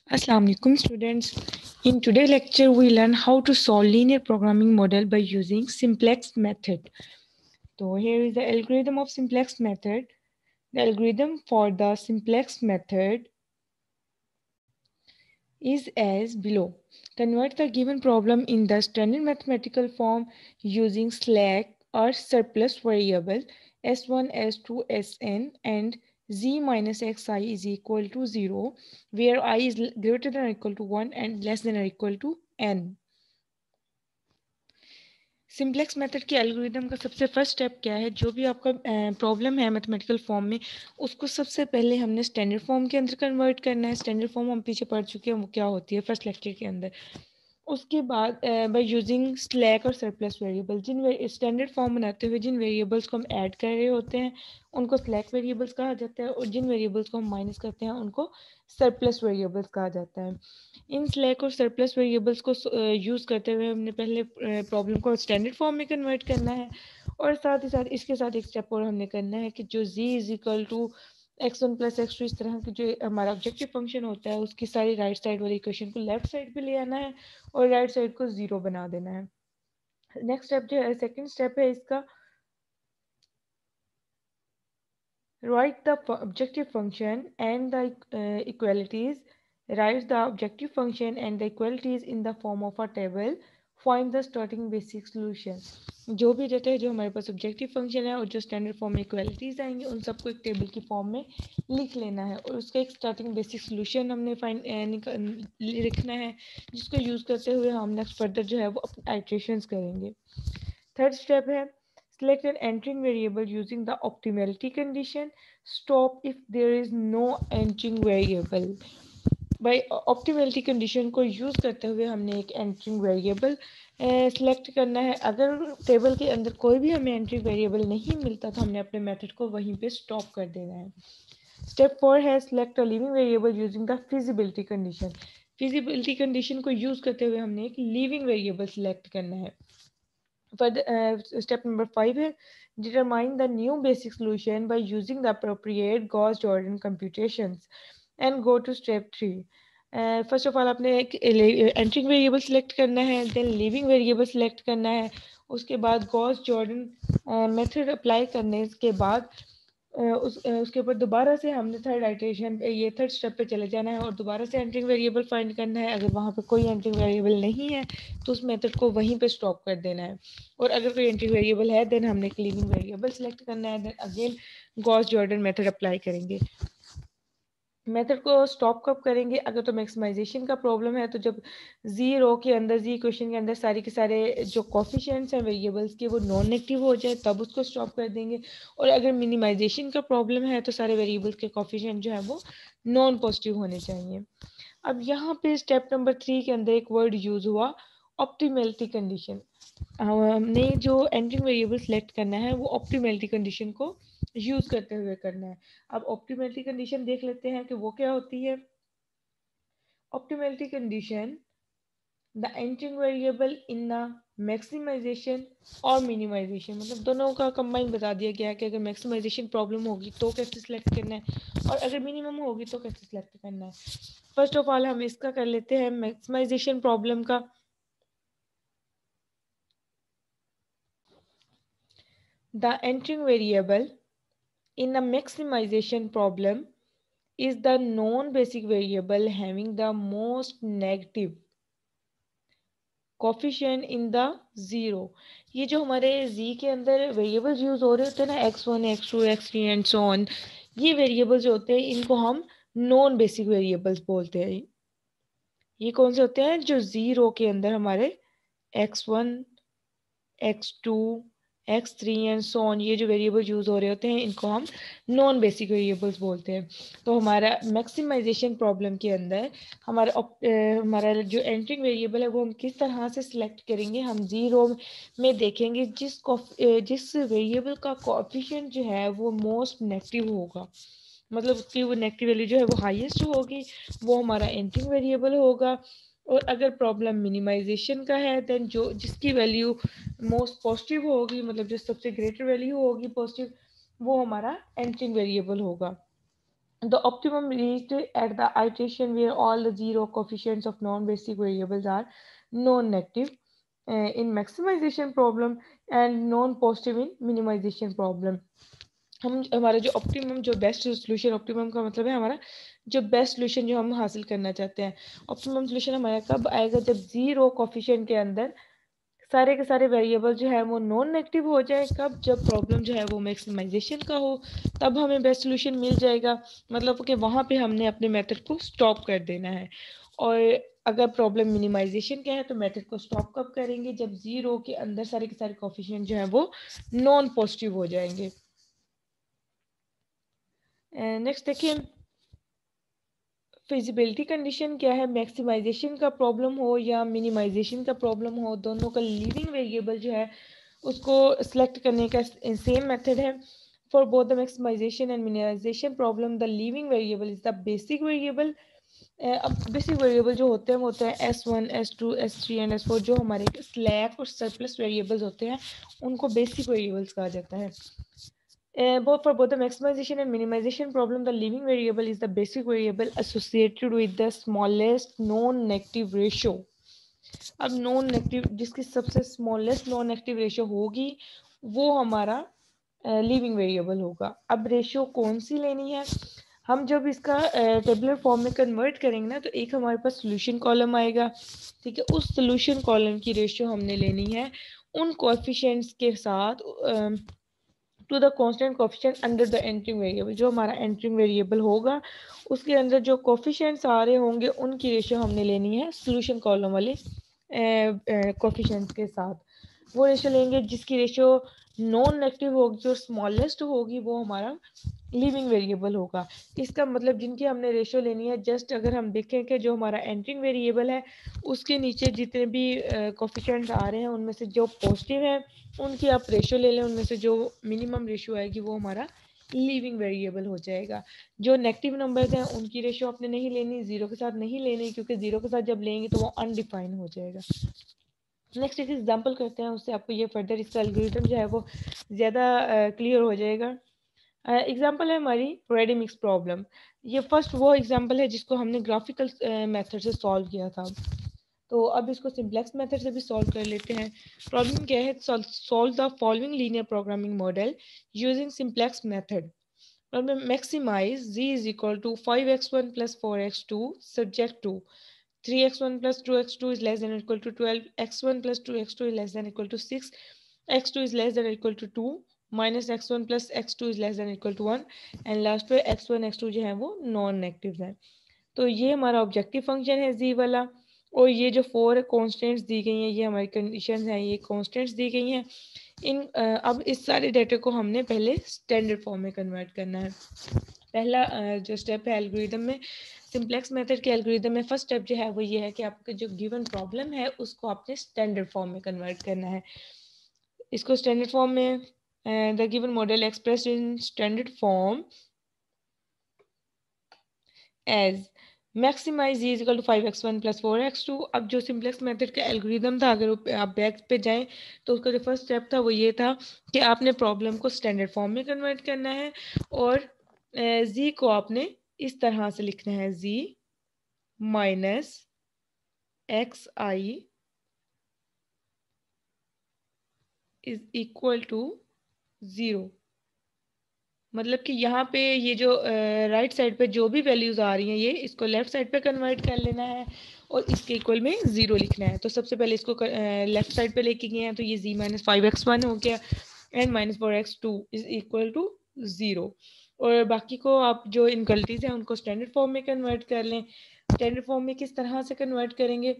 Assalamu alaikum students. In today's lecture we learn how to solve linear programming model by using simplex method. So here is the algorithm of simplex method. The algorithm for the simplex method is as below. Convert the given problem in the standard mathematical form using slack or surplus variable s1, s2, sn and z minus xi is equal to 0 where I is greater than or equal to 1 and less than or equal to n. Simplex method के algorithm का सबसे first step क्या है? जो भी आपका problem है mathematical form में, उसको सबसे पहले हमने स्टैंडर्ड फॉर्म के अंदर कन्वर्ट करना है. स्टैंडर्ड फॉर्म हम पीछे पढ़ चुके हैं वो क्या होती है फर्स्ट लेक्चर के अंदर. उसके बाद बाय यूजिंग स्लैक और सरप्लस वेरिएबल, जिन स्टैंडर्ड फॉर्म बनाते हुए जिन वेरिएबल्स को हम ऐड कर रहे होते हैं उनको स्लैक वेरिएबल्स कहा जाता है और जिन वेरिएबल्स को हम माइनस करते हैं उनको सरप्लस वेरिएबल्स कहा जाता है. इन स्लैक और सरप्लस वेरिएबल्स को यूज़ करते हुए हमने पहले प्रॉब्लम को स्टैंडर्ड फॉर्म में कन्वर्ट करना है और साथ ही साथ इसके साथ एक स्टेप और हमने करना है कि जो z is equal to x1 plus x2 इस तरह की जो हमारा ऑब्जेक्टिव फंक्शन होता है उसकी सारी राइट साइड वाली इक्वेशन को लेफ्ट साइड पे ले आना है और राइट साइड को 0 बना देना है. नेक्स्ट स्टेप जो है सेकंड स्टेप है इसका, write the objective function and the equalities. Write the objective function and the equalities in the form of a table. Find the starting basic solution. जो भी डेटा है जो हमारे पास ऑब्जेक्टिव फंक्शन है और जो स्टैंडर्ड फॉर्म में इक्वालिटीज आएंगे उन सबको एक टेबल की फॉर्म में लिख लेना है और उसका एक स्टार्टिंग बेसिक सोल्यूशन हमने लिखना है जिसको यूज़ करते हुए हम नेक्स्ट फर्दर जो है वो आइट्रेशंस करेंगे. थर्ड स्टेप है select an entering variable using the optimality condition. Stop if there is no entering variable. By optimality condition को यूज़ करते हुए हमने एक एंट्रिंग वेरिएबल सेलेक्ट करना है. अगर टेबल के अंदर कोई भी हमें एंट्री वेरिएबल नहीं मिलता तो हमने अपने मेथड को वहीं पे स्टॉप कर देना है. स्टेप 4 है select a leaving variable using the feasibility condition. Feasibility condition को यूज़ करते हुए हमने एक लिविंग वेरिएबल सिलेक्ट करना है. Step number 5 है determine the new basic solution by using the appropriate Gauss-Jordan computations and go to step 3. First of all आपने एक एंट्रिंग वेरिएबल सिलेक्ट करना है, देन लिविंग वेरिएबल सिलेक्ट करना है, उसके बाद गॉस जॉर्डन मेथड अप्लाई करने के बाद उसके ऊपर दोबारा से हमने थर्ड आइट्रेशन ये थर्ड स्टेप पे चले जाना है और दोबारा से एंट्रिंग वेरिएबल फाइंड करना है. अगर वहाँ पे कोई एंट्रिंग वेरिएबल नहीं है तो उस मेथड को वहीं पे स्टॉप कर देना है और अगर कोई एंट्रिंग वेरिएबल है देन हमने एक लिविंग वेरिएबल सेलेक्ट करना है, then again Gauss Jordan method apply करेंगे. मेथड को स्टॉप कब करेंगे? अगर तो मैक्सिमाइजेशन का प्रॉब्लम है तो जब जी रो के अंदर जी इक्वेशन के अंदर सारे के सारे जो कोफिशिएंट्स हैं वेरिएबल्स के वो नॉन नेगेटिव हो जाए तब उसको स्टॉप कर देंगे. और अगर मिनिमाइजेशन का प्रॉब्लम है तो सारे वेरिएबल्स के कोफिशिएंट जो है वो नॉन पॉजिटिव होने चाहिए. अब यहाँ पे स्टेप नंबर 3 के अंदर एक वर्ड यूज हुआ ऑप्टिमलिटी कंडीशन. हमने जो एंट्रिंग वेरिएबल सेलेक्ट करना है वो ऑप्टिमलिटी कंडीशन को यूज करते हुए करना है. अब ऑप्टिमलिटी कंडीशन देख लेते हैं कि वो क्या होती है. Optimality condition the entering variable in the maximization और मिनिमाइजेशन, मतलब दोनों का कंबाइन बता दिया गया है कि अगर मैक्सिमाइजेशन प्रॉब्लम होगी तो कैसे सिलेक्ट करना है और अगर मिनिमम होगी तो कैसे सिलेक्ट करना है. फर्स्ट ऑफ ऑल हम इसका कर लेते हैं मैक्सिमाइजेशन प्रॉब्लम का. The entering variable in a maximization problem is the non-basic variable having the most negative coefficient in the zero. ये जो हमारे z के अंदर वेरिएबल्स यूज हो रहे होते हैं ना x1, x2, x3 and so on, ये वेरिएबल्स जो होते हैं इनको हम नॉन बेसिक वेरिएबल्स बोलते हैं. ये कौन से होते हैं? जो जीरो के अंदर हमारे x1, x2, x3 and so on ये जो वेरिएबल यूज़ हो रहे होते हैं इनको हम नॉन बेसिक वेरिएबल्स बोलते हैं. तो हमारा मैक्सिमाइजेशन प्रॉब्लम के अंदर हमारा जो एंट्रिंग वेरिएबल है वो हम किस तरह से सिलेक्ट करेंगे? हम जीरो में देखेंगे जिस वेरिएबल का कोएफिशिएंट जो है वो मोस्ट नेगेटिव होगा, मतलब उसकी वो नेगेटिव वैल्यू जो है वो हाईएस्ट होगी, वो हमारा एंट्रिंग वेरिएबल होगा. और अगर प्रॉब्लम मिनिमाइजेशन का है देन जो जिसकी वैल्यू मोस्ट पॉजिटिव होगी, मतलब जो सबसे ग्रेटर वैल्यू होगी पॉजिटिव, वो हमारा एंट्रिंग वेरिएबल होगा. The optimum reached at the iteration where all the zero coefficients of non-basic variables are non-negative in maximization problem and non-positive in minimization problem. हम हमारा जो ऑप्टिमम जो बेस्ट सोल्यूशन, ऑप्टिमम का मतलब है हमारा जो बेस्ट सोल्यूशन जो हम हासिल करना चाहते हैं। ऑप्टिमम सोल्यूशन हमारा कब आएगा? जब जीरो कोफिशिएंट के अंदर सारे के सारे वेरिएबल जो है वो नॉन नेगेटिव हो जाए। कब? जब प्रॉब्लम जो है वो मैक्सिमाइजेशन का हो, तब हमें बेस्ट सोल्यूशन मिल जाएगा। मतलब कि वहाँ पे हमने अपने मेथड को स्टॉप कर देना है। और अगर प्रॉब्लम मिनिमाइजेशन का है तो मेथड को स्टॉप कब करेंगे? जब जीरो के अंदर सारे के सारे कोफिशिएंट जो है वो नॉन पॉजिटिव हो जाएंगे। नेक्स्ट देखिए, फिजिबिलिटी कंडीशन क्या है? मैक्सिमाइजेशन का प्रॉब्लम हो या मिनिमाइजेशन का प्रॉब्लम हो, दोनों का लीविंग वेरिएबल जो है उसको सिलेक्ट करने का सेम मेथड है। For both the maximization and minimization problem the leaving variable is the basic variable. अब बेसिक वेरिएबल जो होते हैं वो होते हैं S1, S2, S3 and S4। जो हमारे स्लैक और सरप्लस वेरिएबल्स होते हैं उनको बेसिक वेरिएबल्स कहा जाता है। Both for both the maximization and minimization problem, the leaving variable is the basic variable associated with the smallest non-negative ratio. अब नॉन नेगेटिव जिसकी सबसे स्मॉलेस्ट नॉन नेगेटिव रेशियो होगी वो हमारा लीविंग वेरिएबल होगा। अब रेशियो कौन सी लेनी है? हम जब इसका टेबुलर फॉर्म में कन्वर्ट करेंगे ना तो एक हमारे पास सोल्यूशन कॉलम आएगा, ठीक है। उस सोल्यूशन कॉलम की रेशियो हमने लेनी है उन कोएफिशिएंट्स के साथ to the constant coefficient under the entering variable. जो हमारा एंट्रिंग वेरिएबल होगा उसके अंदर जो कोफिशिएंट्स आ रहे होंगे उनकी रेशियो हमने लेनी है सोल्यूशन कॉलम वाले कोफिशिएंट्स के साथ। वो रेशियो लेंगे जिसकी रेशियो नॉन नेगेटिव होगी, जो स्मॉलेस्ट होगी वो हमारा लिविंग वेरिएबल होगा। इसका मतलब जिनकी हमने रेशियो लेनी है, जस्ट अगर हम देखें कि जो हमारा एंट्रिंग वेरिएबल है उसके नीचे जितने भी कोफिशिएंट्स आ रहे हैं उनमें से जो पॉजिटिव है उनकी आप रेशियो ले लें, उनमें से जो मिनिमम रेशियो आएगी वो हमारा लीविंग वेरिएबल हो जाएगा। जो नेगेटिव नंबर्स हैं उनकी रेशियो आपने नहीं लेनी, जीरो के साथ नहीं लेनी, क्योंकि जीरो के साथ जब लेंगे तो वो अनडिफाइन हो जाएगा। नेक्स्ट एक एग्जांपल करते हैं, उससे आपको ये फर्दर इसका एल्गोरिथम जो है वो ज़्यादा क्लियर हो जाएगा। एग्जांपल है हमारी रेडी मिक्स प्रॉब्लम। ये फर्स्ट वो एग्जांपल है जिसको हमने ग्राफिकल मेथड से सॉल्व किया था। तो अब इसको सिंप्लेक्स मेथड से भी सॉल्व कर लेते हैं। प्रॉब्लम क्या है? Solve the following linear programming model using simplex method. Problem maximize z is equal to 5x1 plus 4x2 subject to 3x1 plus 2x2 is less than or equal to 12, x1 plus 2x2 is less than or equal to 6, x2 is less than or equal to 2, minus x1 plus x2 is less than or equal to 1, and last पे x1 x2 जो है वो non negative है। तो ये हमारा objective function है z वाला, और ये जो फोर कॉन्स्टेंट्स दी गई हैं ये हमारी कंडीशन है, ये कॉन्स्टेंट्स दी गई हैं। अब इस सारे डेटा को हमने पहले स्टैंडर्ड फॉर्म में कन्वर्ट करना है। पहला जो स्टेप है एल्गोरिदम में, सिंप्लेक्स मेथड के एल्गोरिदम में फर्स्ट स्टेप जो है वो ये है कि आपका जो गिवन प्रॉब्लम है उसको आपने स्टैंडर्ड फॉर्म में कन्वर्ट करना है। इसको स्टैंडर्ड फॉर्म में the given model expressed in standard form as maximize is equal to 5x1 plus 4x2। अब जो सिंप्लेक्स मेथड का एल्गोरिदम था, अगर आप बैक पे जाएं तो उसका जो फर्स्ट स्टेप था वो ये था कि आपने प्रॉब्लम को स्टैंडर्ड फॉर्म में कन्वर्ट करना है, और z को आपने इस तरह से लिखना है, z minus X I is equal to 0। मतलब कि यहाँ पे ये जो राइट साइड पे जो भी वैल्यूज आ रही हैं ये इसको लेफ्ट साइड पे कन्वर्ट कर लेना है और इसके इक्वल में 0 लिखना है। तो सबसे पहले इसको लेफ्ट साइड पे लेके गए हैं तो ये z माइनस 5x1 हो गया and minus 4x2 is equal to 0। और बाकी को आप जो इनक्वलिटीज हैं उनको स्टैंडर्ड फॉर्म में कन्वर्ट कर लें। स्टैंडर्ड फॉर्म में किस तरह से कन्वर्ट करेंगे?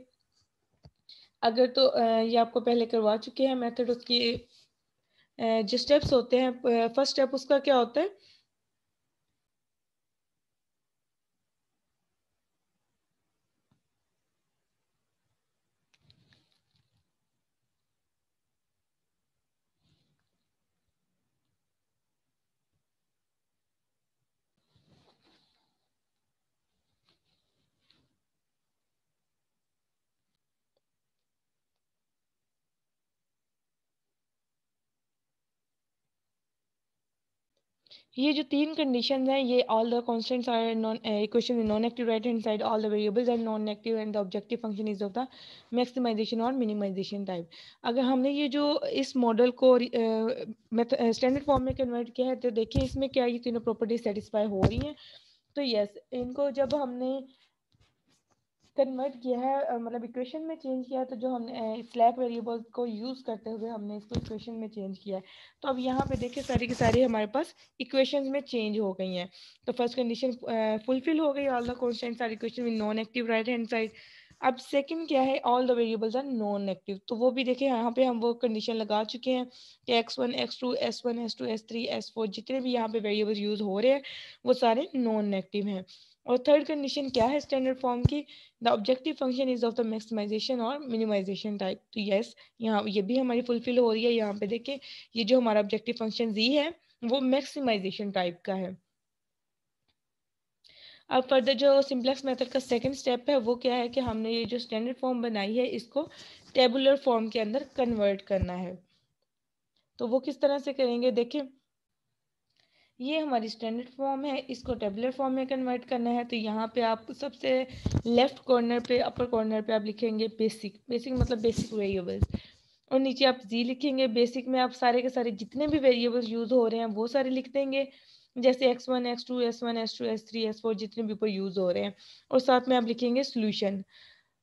अगर तो ये आपको पहले करवा चुके हैं मेथड, उसकी जो स्टेप्स होते हैं, फर्स्ट स्टेप उसका क्या होता है? ये जो तीन कंडीशन हैं, ये all the constants are non equation in non active right hand side, all the variables are non active and the objective function is of the maximization और मिनिमाइजेशन टाइप। अगर हमने ये जो इस मॉडल को स्टैंडर्ड फॉर्म में convert किया है, तो देखिए इसमें क्या ये तीनों प्रॉपर्टीज सेटिस्फाई हो रही हैं। तो यस, इनको जब हमने कन्वर्ट किया है, मतलब इक्वेशन में चेंज किया है, तो जो हमने स्लैक वेरिएबल को यूज़ करते हुए हमने इसको इक्वेशन में चेंज किया है। तो अब यहाँ पे देखिए सारी की सारी हमारे पास इक्वेशंस में चेंज हो गई हैं। तो फर्स्ट कंडीशन फुलफिल हो गई, all the constants are equation with non active right hand side. अब सेकंड क्या है, all the variables are non active. तो वो भी देखिए यहाँ पे हम वो कंडीशन लगा चुके हैं कि x1 x2 s1 s2 s3 s4 जितने भी यहाँ पे वेरिएबल्स यूज़ हो रहे हैं वो सारे नॉन एक्टिव हैं। और थर्ड कंडीशन क्या है स्टैंडर्ड फॉर्म की, the objective function is of the maximization और मिनिमाइजेशन टाइप। तो यस, यहाँ ये भी हमारी फुलफिल हो रही है। यहाँ पे देखिए ये जो हमारा ऑब्जेक्टिव फंक्शन जी है वो मैक्सिमाइजेशन टाइप का है। अब फर्दर जो सिंपलेक्स मेथड का सेकंड स्टेप है वो क्या है कि हमने ये जो स्टैंडर्ड फॉर्म बनाई है इसको टेबुलर फॉर्म के अंदर कन्वर्ट करना है। तो वो किस तरह से करेंगे, देखिए ये हमारी स्टैंडर्ड फॉर्म है, इसको टेबुलर फॉर्म में कन्वर्ट करना है। तो यहाँ पे आप सबसे लेफ्ट कॉर्नर पे, अपर कॉर्नर पे आप लिखेंगे बेसिक, बेसिक मतलब बेसिक वेरिएबल्स, और नीचे आप जी लिखेंगे। बेसिक में आप सारे के सारे जितने भी वेरिएबल्स यूज हो रहे हैं वो सारे लिख देंगे, जैसे x1 x2 s1 s2 s3 s4 जितने भी ऊपर यूज हो रहे हैं। और साथ में आप लिखेंगे सोल्यूशन।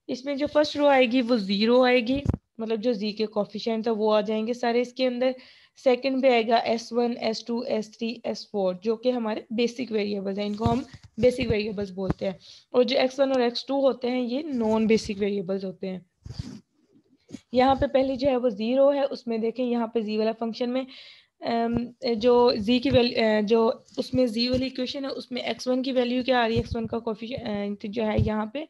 इसमें जो फर्स्ट रो आएगी वो जीरो आएगी, मतलब जो जी के कोफिशिएंट है वो आ जाएंगे सारे इसके अंदर। सेकंड पे आएगा s1 s2 s3 s4 जो कि हमारे बेसिक वेरिएबल्स हैं, इनको हम बेसिक वेरिएबल्स बोलते हैं। और जो x1 और x2 होते हैं ये नॉन बेसिक वेरिएबल्स होते हैं। यहाँ पे पहले जो है वो जीरो है, उसमें देखें यहाँ पे जी वाला फंक्शन में जो z की वैल्यू जो उसमें z वाली इक्वेशन है उसमें x1 की वैल्यू क्या आ रही है, x1 का कोफिशिएंट जो है यहाँ पे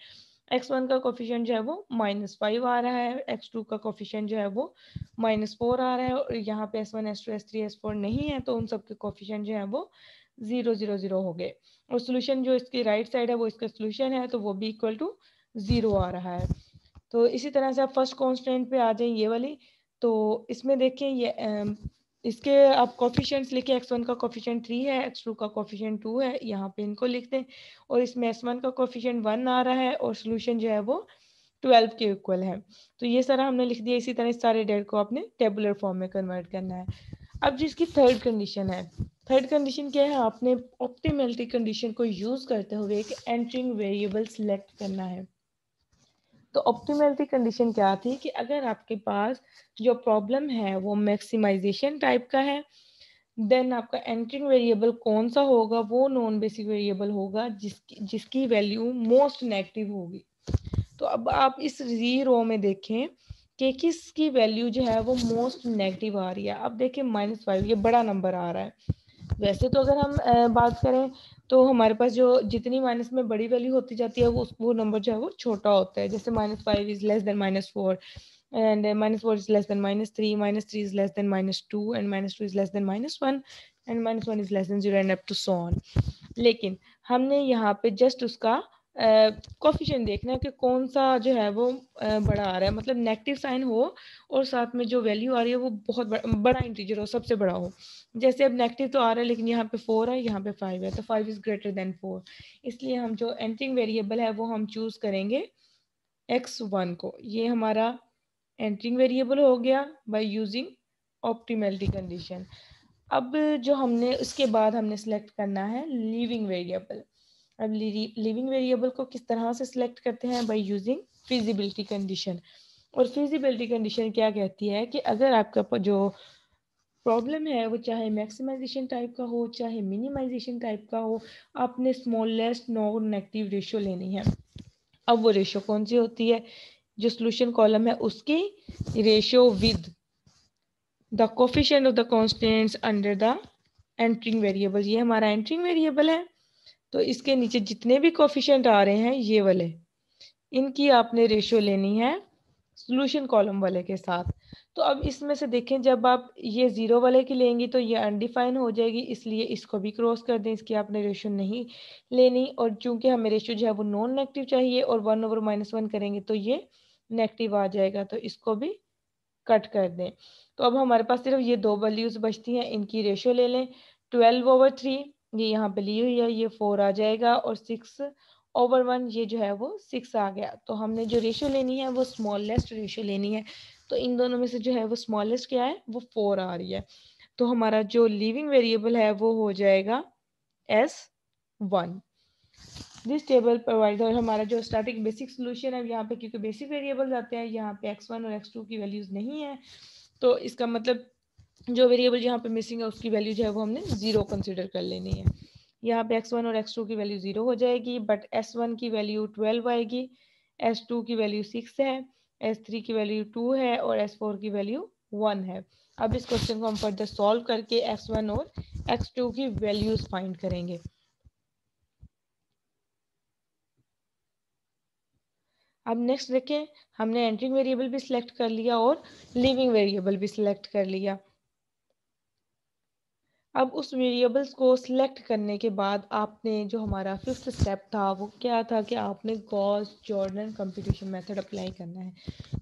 x1 का कोफिशिएंट जो है वो -5 आ रहा है, x2 का कोफिशिएंट जो है वो -4 आ रहा है, और यहाँ पे s1 s2 s3 s4 नहीं है तो उन सब के कोफिशिएंट जो है वो 0 0 0 हो गए। और सोल्यूशन जो इसकी राइट साइड है वो इसका सोल्यूशन है तो वो भी इक्वल टू 0 आ रहा है। तो इसी तरह से आप फर्स्ट कांस्टेंट पे आ जाए ये वाली। तो इसमें देखें ये इसके आप कोफिशिएंट्स लिखे, x1 का कोफिशिएंट 3 है, x2 का कोफिशिएंट 2 है, यहाँ पे इनको लिख दें। और इसमें s1 का कोफिशिएंट 1 आ रहा है और सोल्यूशन जो है वो 12 के इक्वल है। तो ये सारा हमने लिख दिया। इसी तरह इस सारे डेट को आपने टेबुलर फॉर्म में कन्वर्ट करना है। अब जिसकी थर्ड कंडीशन है, थर्ड कंडीशन क्या है, आपने ऑप्टिमलिटी कंडीशन को यूज करते हुए एक एंटरिंग वेरिएबल सिलेक्ट करना है। तो ऑप्टिमलिटी कंडीशन क्या थी कि अगर आपके पास जो प्रॉब्लम है वो मैक्सिमाइजेशन टाइप का है, देन आपका एंटरिंग वेरिएबल कौन सा होगा, वो नॉन बेसिक वेरिएबल होगा जिसकी जिसकी वैल्यू मोस्ट नेगेटिव होगी। तो अब आप इस रो में देखें कि किसकी वैल्यू जो है वो मोस्ट नेगेटिव आ रही है। अब देखिए -5 ये बड़ा नंबर आ रहा है। वैसे तो अगर हम बात करें तो हमारे पास जो जितनी माइनस में बड़ी वैल्यू होती जाती है वो नंबर जो है वो छोटा होता है। जैसे -5 is less than -4 and -4 is less than -3, -3 is less than -2 and -2 is less than -1 and -1 is less than 0 and up to so on। लेकिन हमने यहाँ पे जस्ट उसका कोफिशिएंट देखना है कि कौन सा जो है वो बड़ा आ रहा है, मतलब नेगेटिव साइन हो और साथ में जो वैल्यू आ रही है वो बहुत बड़ा इंटीजर हो, सबसे बड़ा हो। जैसे अब नेगेटिव तो आ रहा है लेकिन यहाँ पे 4 है, यहाँ पे 5 है, तो 5 इज ग्रेटर देन 4। इसलिए हम जो एंटरिंग वेरिएबल है वो हम चूज करेंगे x1 को। ये हमारा एंटरिंग वेरिएबल हो गया बाय यूजिंग ऑप्टिमलिटी कंडीशन। अब जो हमने उसके बाद हमने सेलेक्ट करना है लीविंग वेरिएबल। अब लिविंग वेरिएबल को किस तरह से सिलेक्ट करते हैं, बाय यूजिंग फिजिबिलिटी कंडीशन। और फिजिबिलिटी कंडीशन क्या कहती है कि अगर आपका जो प्रॉब्लम है वो चाहे मैक्सिमाइजेशन टाइप का हो चाहे मिनिमाइजेशन टाइप का हो, आपने स्मॉलेस्ट नॉन नेगेटिव रेशियो लेनी है। अब वो रेशियो कौन सी होती है, जो सोल्यूशन कॉलम है उसकी ratio with the coefficient of the constants under the entering variable. ये हमारा एंटरिंग वेरिएबल है, तो इसके नीचे जितने भी कोफिशिएंट आ रहे हैं ये वाले, इनकी आपने रेशियो लेनी है सोल्यूशन कॉलम वाले के साथ। तो अब इसमें से देखें जब आप ये जीरो वाले की लेंगी तो ये अनडिफाइन हो जाएगी, इसलिए इसको भी क्रॉस कर दें, इसकी आपने रेशियो नहीं लेनी। और चूंकि हमें रेशियो जो है वो नॉन नेगेटिव चाहिए और 1/-1 करेंगे तो ये नेगेटिव आ जाएगा, तो इसको भी कट कर दें। तो अब हमारे पास सिर्फ ये दो वैल्यूज बचती हैं, इनकी रेशियो ले लें। 12/3 ये यहाँ पे ली हुई है, ये 4 आ जाएगा, और 6/1 ये जो है वो 6 आ गया। तो हमने जो रेशो लेनी है वो स्मॉलेस्ट रेशो लेनी है। तो इन दोनों में से जो है वो स्मॉलेस्ट क्या है, वो 4 आ रही है। तो हमारा जो लिविंग वेरिएबल है वो हो जाएगा S1। दिस टेबल प्रोवाइड, और हमारा जो स्टैटिक बेसिक सोल्यूशन है यहाँ पे, क्योंकि बेसिक वेरिएबल आते हैं यहाँ पे x1 और x2 की वैल्यूज नहीं है, तो इसका मतलब जो वेरिएबल यहाँ पे मिसिंग है उसकी वैल्यू जो है वो हमने 0 कंसिडर कर लेनी है। यहाँ पे x1 और x2 की वैल्यू 0 हो जाएगी, बट s1 की वैल्यू 12 आएगी, s2 की वैल्यू 6 है, s3 की वैल्यू 2 है, और s4 की वैल्यू 1 है। अब इस क्वेश्चन को हम फर्दर सॉल्व करके x1 और x2 की वैल्यूज फाइंड करेंगे। अब नेक्स्ट देखें, हमने एंट्रिंग वेरिएबल भी सिलेक्ट कर लिया और लिविंग वेरिएबल भी सिलेक्ट कर लिया। अब उस वेरिएबल्स को सिलेक्ट करने के बाद आपने जो हमारा फिफ्थ स्टेप था वो क्या था कि आपने Gauss Jordan computation method apply करना है।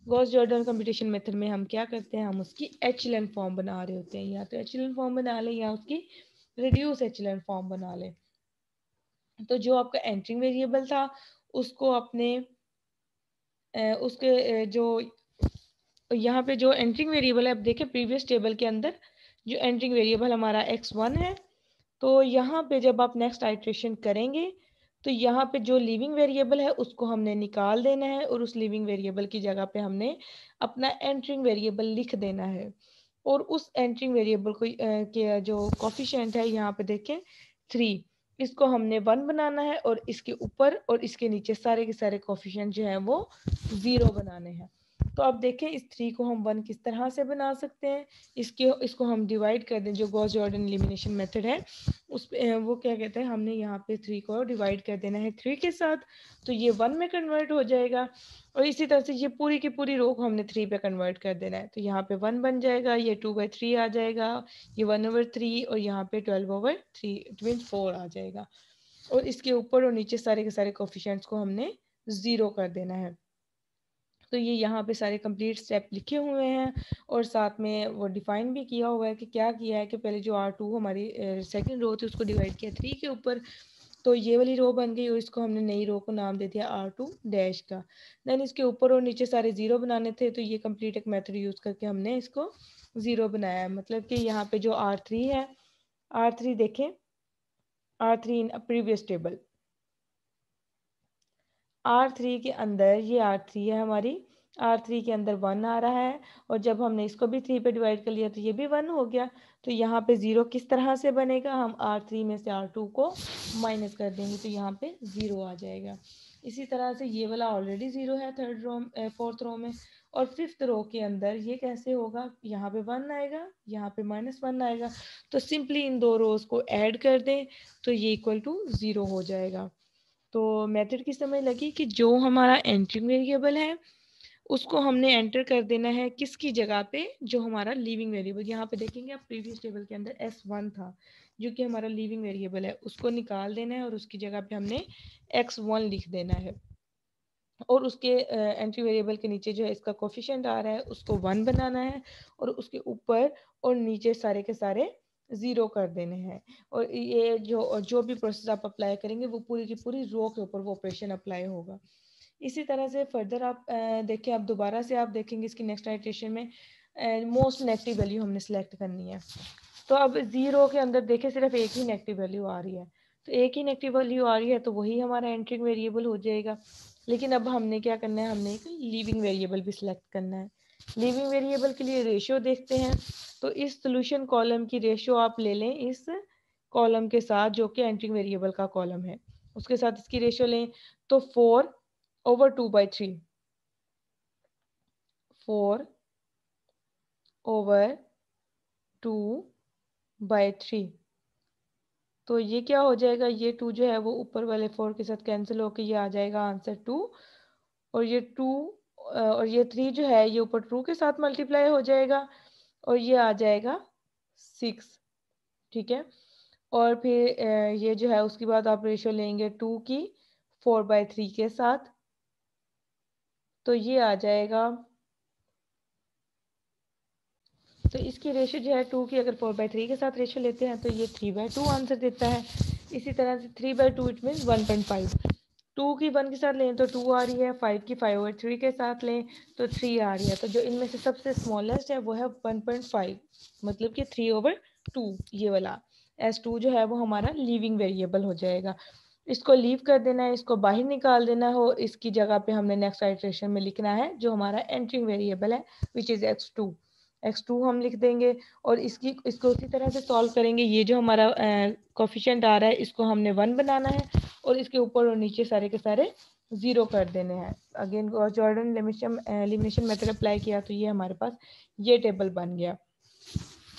गॉस जॉर्डन कंप्यूटेशन मेथड में हम क्या करते हैं, हम उसकी एचएलएन फॉर्म बना रहे होते हैं, या तो एचएलएन फॉर्म बना लें या उसकी रिड्यूस एचएलएन फॉर्म बना लें। तो जो आपका एंट्रिंग वेरिएबल था उसको अपने उसके जो यहाँ पे जो एंट्रिंग वेरिएबल है, अब देखें प्रीवियस टेबल के अंदर जो एंट्रिंग वेरिएबल हमारा x1 है, तो यहाँ पे जब आप नेक्स्ट आइट्रेशन करेंगे तो यहाँ पे जो लिविंग वेरिएबल है उसको हमने निकाल देना है, और उस लिविंग वेरिएबल की जगह पे हमने अपना एंट्रिंग वेरिएबल लिख देना है। और उस एंट्रिंग वेरिएबल को के जो कॉफिशिएंट है यहाँ पे देखें 3, इसको हमने 1 बनाना है, और इसके ऊपर और इसके नीचे सारे के सारे कॉफिशिएंट जो है वो 0 बनाने हैं। तो अब देखें इस 3 को हम 1 किस तरह से बना सकते हैं, इसको हम डिवाइड कर दें, जो गॉस जॉर्डन एलिमिनेशन मेथड है उस वो क्या कहते हैं, हमने यहाँ पे 3 को डिवाइड कर देना है 3 के साथ, तो ये 1 में कन्वर्ट हो जाएगा। और इसी तरह से ये पूरी की पूरी रो को हमने 3 पे कन्वर्ट कर देना है, तो यहाँ पे 1 बन जाएगा, ये 2/3 आ जाएगा, ये 1/3, और यहाँ पे 12/3 इट मीन्स 4 आ जाएगा। और इसके ऊपर और नीचे सारे के सारे कोफिशिएंट्स को हमने 0 कर देना है। तो ये यहाँ पे सारे कंप्लीट स्टेप लिखे हुए हैं, और साथ में वो डिफाइन भी किया हुआ है कि क्या किया है कि पहले जो R2 हमारी सेकंड रो थी उसको डिवाइड किया 3 के ऊपर, तो ये वाली रो बन गई, और इसको हमने नई रो को नाम दे दिया R2 डैश का। देन इसके ऊपर और नीचे सारे 0 बनाने थे, तो ये कंप्लीट एक मेथड यूज़ करके हमने इसको 0 बनाया है। मतलब कि यहाँ पे जो R3 है, R3 देखें, R3 in previous table, R3 के अंदर ये R3 है हमारी, R3 के अंदर 1 आ रहा है, और जब हमने इसको भी 3 पे डिवाइड कर लिया तो ये भी 1 हो गया। तो यहाँ पे 0 किस तरह से बनेगा, हम R3 में से R2 को माइनस कर देंगे तो यहाँ पे 0 आ जाएगा। इसी तरह से ये वाला ऑलरेडी 0 है फोर्थ रो में, और फिफ्थ रो के अंदर ये कैसे होगा, यहाँ पे 1 आएगा, यहाँ पे -1 आएगा, तो सिंपली इन दो रोज को ऐड कर दें तो ये इक्वल टू 0 हो जाएगा। तो मेथड की समझ लगी कि जो हमारा एंट्रिंग वेरिएबल है उसको हमने एंटर कर देना है किसकी जगह पे, जो हमारा लिविंग वेरिएबल, यहाँ पे देखेंगे आप प्रीवियस टेबल के अंदर S1 था जो कि हमारा लिविंग वेरिएबल है, उसको निकाल देना है और उसकी जगह पे हमने x1 लिख देना है, और उसके एंट्री वेरिएबल के नीचे जो है इसका कोफिशिएंट आ रहा है उसको 1 बनाना है, और उसके ऊपर और नीचे सारे के सारे 0 कर देने हैं। और ये जो भी प्रोसेस आप अप्लाई करेंगे वो पूरी की पूरी रो के ऊपर वो ऑपरेशन अप्लाई होगा। इसी तरह से फर्दर आप देखें, आप दोबारा से आप देखेंगे इसकी नेक्स्ट आइट्रेशन में मोस्ट नेगेटिव वैल्यू हमने सेलेक्ट करनी है। तो अब 0 के अंदर देखें सिर्फ एक ही नेगेटिव वैल्यू आ रही है, तो एक ही नेगेटिव वैल्यू आ रही है तो वही हमारा एंट्रिंग वेरिएबल हो जाएगा। लेकिन अब हमने क्या करना है, हमने एक लिविंग वेरिएबल भी सिलेक्ट करना है। लिविंग वेरिएबल के लिए रेशियो देखते हैं, तो इस सोल्यूशन कॉलम की रेशियो आप ले लें इस कॉलम के साथ जो कि एंट्रिंग वेरिएबल का कॉलम है, उसके साथ इसकी रेशियो लें, तो 4/2/3, 4/2/3, तो ये क्या हो जाएगा, ये 2 जो है वो ऊपर वाले 4 के साथ कैंसिल होकर ये आ जाएगा आंसर 2, और ये 2 और ये 3 जो है ये ऊपर 2 के साथ मल्टीप्लाई हो जाएगा, और ये आ जाएगा 6। ठीक है, और फिर ये जो है उसके बाद आप रेशियो लेंगे 2 की 4/3 के साथ, तो ये आ जाएगा तो इसकी रेशियो जो है 2 की अगर 4/3 के साथ रेशियो लेते हैं तो ये 3/2 आंसर देता है। इसी तरह से 3/2 इट मीन्स 1.5। 2 की 1 के साथ लें तो 2 आ रही है, 5 की 5/3 के साथ लें तो 3 आ रही है। तो जो इनमें से सबसे स्मॉलेस्ट है वो है 1.5, मतलब कि 3/2 ये वाला। S2 जो है वो हमारा लीविंग वेरिएबल हो जाएगा। इसको लीव कर देना है, इसको बाहर निकाल देना हो। इसकी जगह पे हमने नेक्स्ट आइटरेशन में लिखना है जो हमारा एंट्रिंग वेरिएबल है विच इज़ x2 हम लिख देंगे। और इसको उसी तरह से सॉल्व करेंगे। ये जो हमारा कोफिशिएंट आ रहा है इसको हमने 1 बनाना है और इसके ऊपर और नीचे सारे के सारे 0 कर देने हैं। Again Jordan elimination method apply किया तो ये हमारे पास ये टेबल बन गया।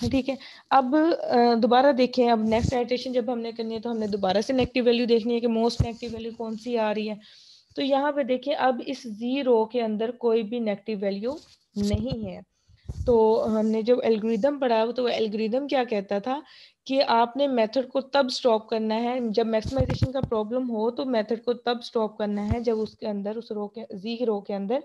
ठीक है, अब दोबारा देखें। अब नेक्स्ट आइटरेशन जब हमने करनी है तो हमने दोबारा से नेगेटिव वैल्यू देखनी है कि मोस्ट नेगेटिव वैल्यू कौन सी आ रही है। तो यहाँ पे देखिए, अब इस 0 के अंदर कोई भी नेगेटिव वैल्यू नहीं है। तो हमने जब एल्गोरिदम पढ़ा तो एल्गोरिदम क्या कहता था कि आपने मेथड को तब स्टॉप करना है जब मैक्सिमाइजेशन का प्रॉब्लम हो, तो मेथड को तब स्टॉप करना है जब उसके अंदर उस रो के रो के अंदर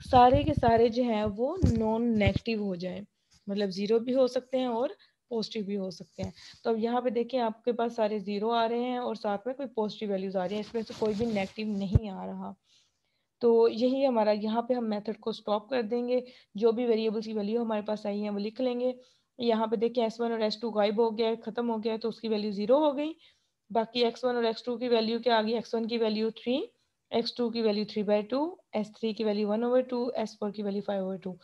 सारे के सारे जो हैं वो नॉन नेगेटिव हो जाएं। मतलब 0 भी हो सकते हैं और पॉजिटिव भी हो सकते हैं। तो अब यहाँ पे देखिए आपके पास सारे 0 आ रहे हैं और साथ में कोई पॉजिटिव वैल्यूज आ रही हैं, इसमें से कोई भी नेगेटिव नहीं आ रहा। तो यही हमारा, यहाँ पे हम मेथड को स्टॉप कर देंगे। जो भी वेरिएबल्स की वैल्यू हमारे पास आई है वो लिख लेंगे। यहाँ पे देखिए S1 और S2 गायब हो गया, खत्म हो गया, तो उसकी वैल्यू 0 हो गई। बाकी x1 और x2 की वैल्यू क्या आ गई? x1 की वैल्यू 3, x2 की वैल्यू 3/2, S3 की वैल्यू 1/2, S4 की वैल्यू 5/2।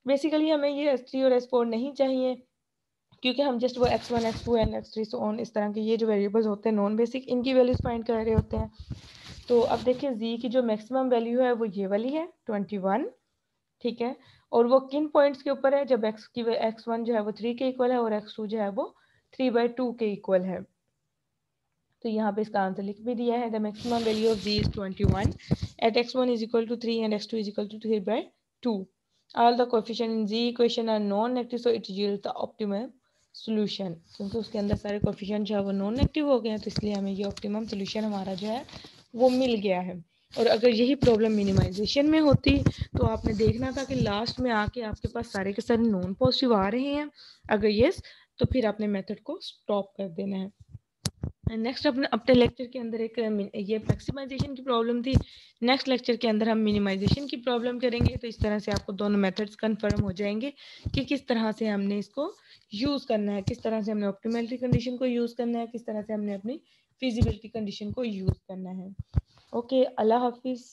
बेसिकली हमें ये S3 और S4 नहीं चाहिए क्योंकि हम जस्ट वो x1 x2 and x3 so on इस तरह के ये जो वेरिएबल्स होते हैं नॉन बेसिक, इनकी वैल्यूज फाइंड कर रहे होते हैं। तो अब देखिए z की जो मैक्सिमम वैल्यू है वो ये वाली है 21। ठीक है, और वो किन पॉइंट्स के ऊपर है? जब x1 जो है वो 3 के इक्वल है और x2 जो है वो 3/2 के इक्वल है। तो यहाँ पे इसका आंसर लिख भी दिया है। The maximum value of z is 21 at x1 is equal to 3 and x2 is equal to 3/2। All the coefficient in z equation are non negative, so it yields the optimum solution. क्योंकि उसके अंदर सारे coefficient जो है वो non negative हो गए हैं, तो इसलिए हमें ये ऑप्टिमम सॉल्यूशन हमारा जो है वो मिल गया है। और अगर यही प्रॉब्लम मिनिमाइजेशन में होती तो आपने देखना था कि लास्ट में आके आपके पास सारे के सारे नॉन पॉजिटिव आ रहे हैं। अगर यस, तो फिर आपने मेथड को स्टॉप कर देना है। नेक्स्ट अपने लेक्चर के अंदर एक ये मैक्सिमाइजेशन की प्रॉब्लम थी। नेक्स्ट लेक्चर के अंदर हम मिनिमाइजेशन की प्रॉब्लम करेंगे। तो इस तरह से आपको दोनों मेथड्स कंफर्म हो जाएंगे कि किस तरह से हमने इसको यूज़ करना है, किस तरह से हमने ऑप्टिमलिटी कंडीशन को यूज़ करना है, किस तरह से हमने अपनी फिजिबिलिटी कंडीशन को यूज़ करना है। ओके, अल्लाह हाफिज़।